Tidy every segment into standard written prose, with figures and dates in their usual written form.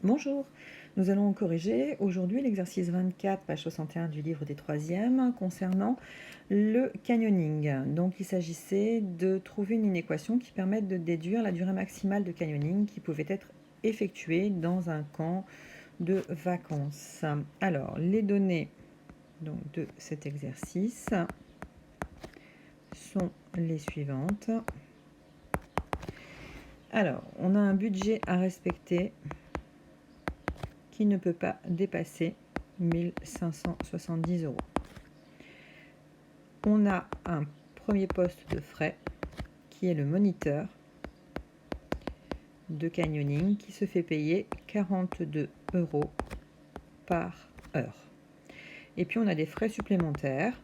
Bonjour, nous allons corriger aujourd'hui l'exercice 24, page 61 du livre des troisièmes concernant le canyoning. Donc il s'agissait de trouver une inéquation qui permette de déduire la durée maximale de canyoning qui pouvait être effectuée dans un camp de vacances. Alors les données donc, de cet exercice sont les suivantes. Alors on a un budget à respecter qui ne peut pas dépasser 1570 €. On a un premier poste de frais qui est le moniteur de canyoning qui se fait payer 42 € par heure. Et puis on a des frais supplémentaires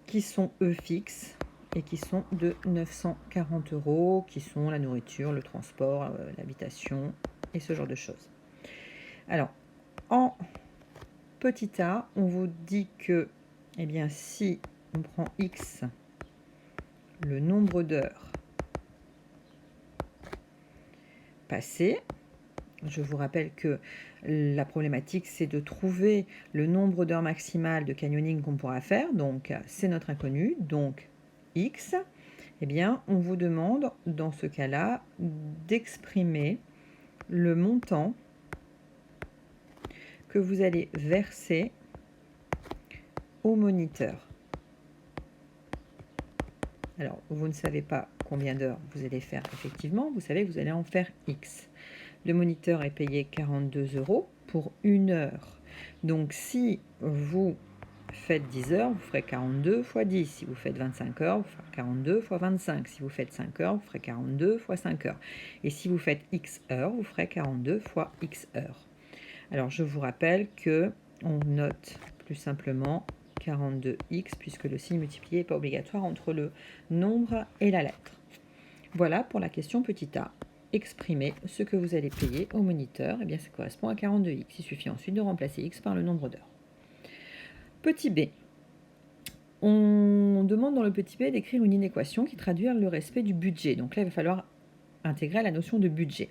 qui sont eux fixes et qui sont de 940 €, qui sont la nourriture, le transport, l'habitation et ce genre de choses. Alors, en petit a, on vous dit que, eh bien, si on prend x, le nombre d'heures passées, je vous rappelle que la problématique, c'est de trouver le nombre d'heures maximales de canyoning qu'on pourra faire. Donc, c'est notre inconnu. Donc, x, eh bien, on vous demande, dans ce cas-là, d'exprimer le montant que vous allez verser au moniteur. Alors, vous ne savez pas combien d'heures vous allez faire effectivement, vous savez que vous allez en faire X. Le moniteur est payé 42 € pour 1 heure. Donc, si vous faites 10 heures, vous ferez 42 fois 10. Si vous faites 25 heures, vous ferez 42 fois 25. Si vous faites 5 heures, vous ferez 42 fois 5 heures. Et si vous faites X heures, vous ferez 42 fois X heures. Alors, je vous rappelle que on note plus simplement 42x puisque le signe multiplié n'est pas obligatoire entre le nombre et la lettre. Voilà pour la question petit a. Exprimez ce que vous allez payer au moniteur. Eh bien, ça correspond à 42x. Il suffit ensuite de remplacer x par le nombre d'heures. Petit b. On demande dans le petit b d'écrire une inéquation qui traduit le respect du budget. Donc là, il va falloir intégrer la notion de budget.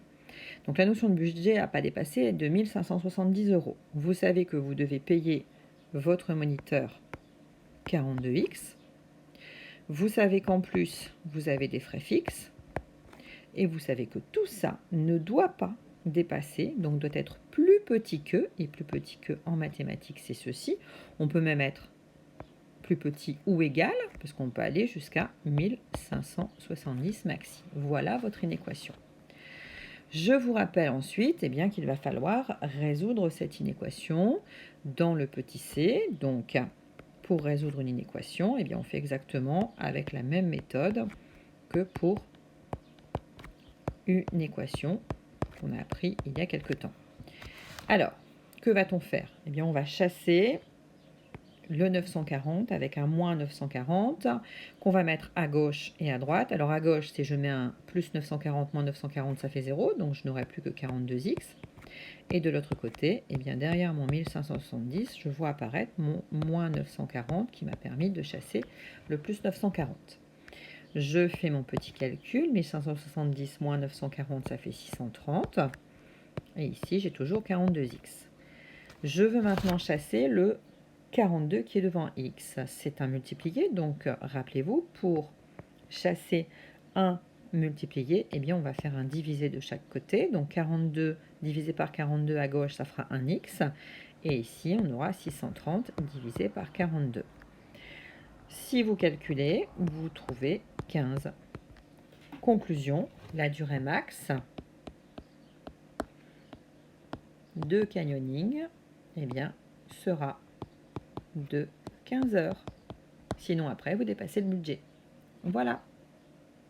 Donc la notion de budget à pas dépasser est de 1570 €. Vous savez que vous devez payer votre moniteur 42x. Vous savez qu'en plus, vous avez des frais fixes. Et vous savez que tout ça ne doit pas dépasser, donc doit être plus petit que, et plus petit que en mathématiques, c'est ceci. On peut même être plus petit ou égal, parce qu'on peut aller jusqu'à 1570 maxi. Voilà votre inéquation. Je vous rappelle ensuite eh bien, qu'il va falloir résoudre cette inéquation dans le petit c. Donc, pour résoudre une inéquation, eh bien, on fait exactement avec la même méthode que pour une équation qu'on a appris il y a quelque temps. Alors, que va-t-on faire? Eh bien, on va chasser le 940 avec un moins 940 qu'on va mettre à gauche et à droite. Alors à gauche, si je mets un plus 940 moins 940, ça fait 0, donc je n'aurai plus que 42x. Et de l'autre côté, eh bien derrière mon 1570, je vois apparaître mon moins 940 qui m'a permis de chasser le plus 940. Je fais mon petit calcul, 1570 moins 940, ça fait 630. Et ici, j'ai toujours 42x. Je veux maintenant chasser le 42 qui est devant x. C'est un multiplié, donc rappelez-vous, pour chasser un multiplié, eh bien on va faire un divisé de chaque côté. Donc 42 divisé par 42 à gauche, ça fera un x. Et ici, on aura 630 divisé par 42. Si vous calculez, vous trouvez 15. Conclusion, la durée max de canyoning eh bien, sera de 15 heures. Sinon, après, vous dépassez le budget. Voilà.